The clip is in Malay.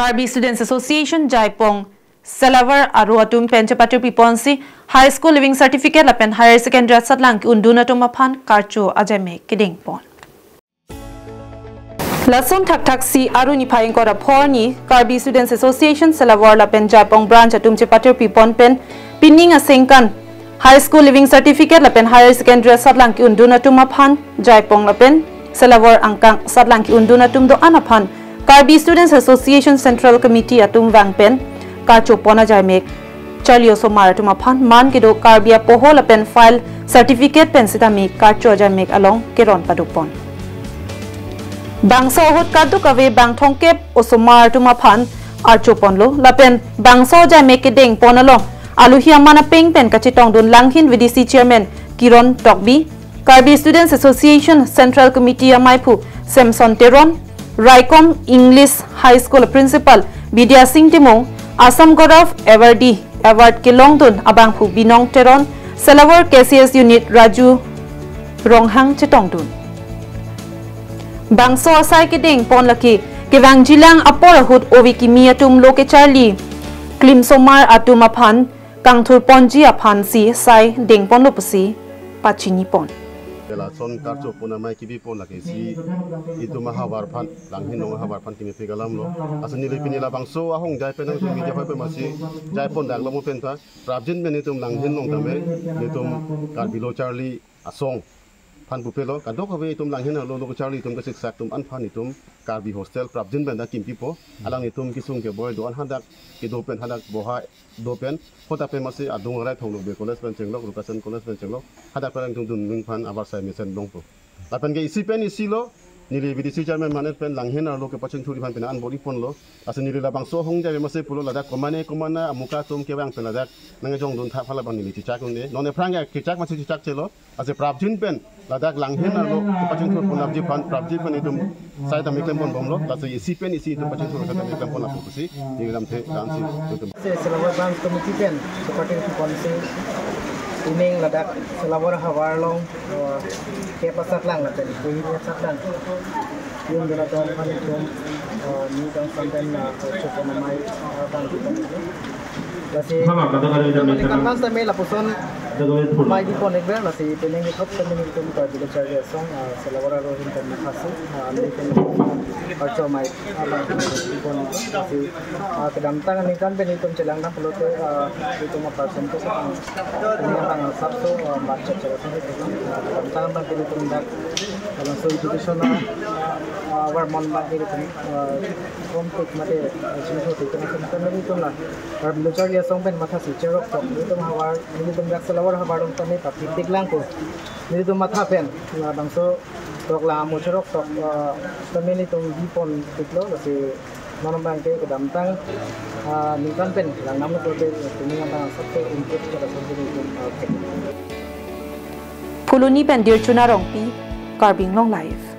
Karbi Students Association Jaipong Salavar Aruatum Penchapatu Piponsi High School Living Certificate Lapen Higher Secondary Satlang Unduna Tumapan Karcho Ajame Kiding Pon Lason Taksi Aruni Paing Kora Porni Karbi Students Association Salavar Lapen Jaipong Branch Atum Chapatu Pipon Pen Pinning a Singkan High School Living Certificate Lapen Higher Secondary Satlang Unduna Tumapan Jaipong Lapen Salavar Angkang Satlang Unduna Tumdo Anapan Karbi Students Association Central Committee atum wangpen Karcho Pona Jaimek Charlio Somara tumapan man kido Karbia Pohola pen file certificate pen sitami Karcho Jaimek along Keron Padupon Bangso hot kadu kave bang thongkep osomar tumapan Archo Ponlo lapen Bangso Jaimek kedeng ponalo aluhia mana peng pen kachitong dun langhin VDC Chairman Kiron Tokbi Karbi Students Association Central Committee Maipu Samson Teron Raikom English High School Principal Vidya Singh Timong Assam Gaurav Award Kilongdun Abang Phu Binong Teron Salavar KCS Unit Raju Ronghang Chitongdun Bangso Asai Kedeng Ponlaki Kewang Jilang Aporahut Ovikimi Atum Loke Charlie Klim Somar Atum Apan Kangthur Ponji Apan Si Sai Deng Ponlopusi Pachini Pon Son karcho puna mai kibi pon lagi si itu mahabar pan langhin nong mahabar pan kimi pegalam lo asani lepini la bangso ahong jai penang tu media pa masih jai pon dak lo mo penta prabjin men itum langhin nong tame itum Karbilo Charlie asong pan bupelo kadok ave itum langhin lo lo Charlie itum kasik sak tum an pan itum Karbi hostel prabjin ben dak kimpi po alang itum kisung ke boy do an hadak ki do pen hadak boha do pen kota pe masih adung rai thong lo be college pen chenglok education college pen chenglok hadak parang tung dun ning pan abar sai mesen longpo lapan ke isi pen isi lo nili VDC chairman manet pen langhen lo ke pacheng thuri pan pen an body pon lo asan nili labang so hong jai masih pulo ladak komana amuka tum ke bang pen ladak nang jong dun tha phala ban nili chichak ne none pranga chichak masih chichak chelo ase prabjin pen ladak langhen lo ke pacheng thur pon abji pan prabji pen itum sai ta miklem pon bomlo lase isi pen isi itum pacheng thur ta miklem pon apu si ni lam the dan si Salavar Branch Committee pen seperti policy Ining ladak Salavar Hawar long ke pasat lang natin kuhi niya satlan yung dalaton panitum ni kang santen na chupo na may bangki kasi kan sa may lapuson may di connect ba kasi pining ikot sa mining tum Karbilo Charlie song Salavar rohin kan nakasi american archo may ikon kasi kadamtangan ni kan penitum chelang na pulote ito ma-person ko sa ang sabto budget sa kadamtangan bang penitum dak dalam so education na our mon bang penitum compute mate sinso ito na sa penitum na Karbilo Charlie song pen matha si cherok tok ito mahawar penitum dak Salavar habarong tani papitik lang ko penitum matha pen bang so tok la mo cherok tok kami nitong dipon tiklo kasi manambang ke kadamtang ningkan pen lang namu to be tumingan tang sabto input para sa dito Puluni pen dir chuna rongpi Karbing long life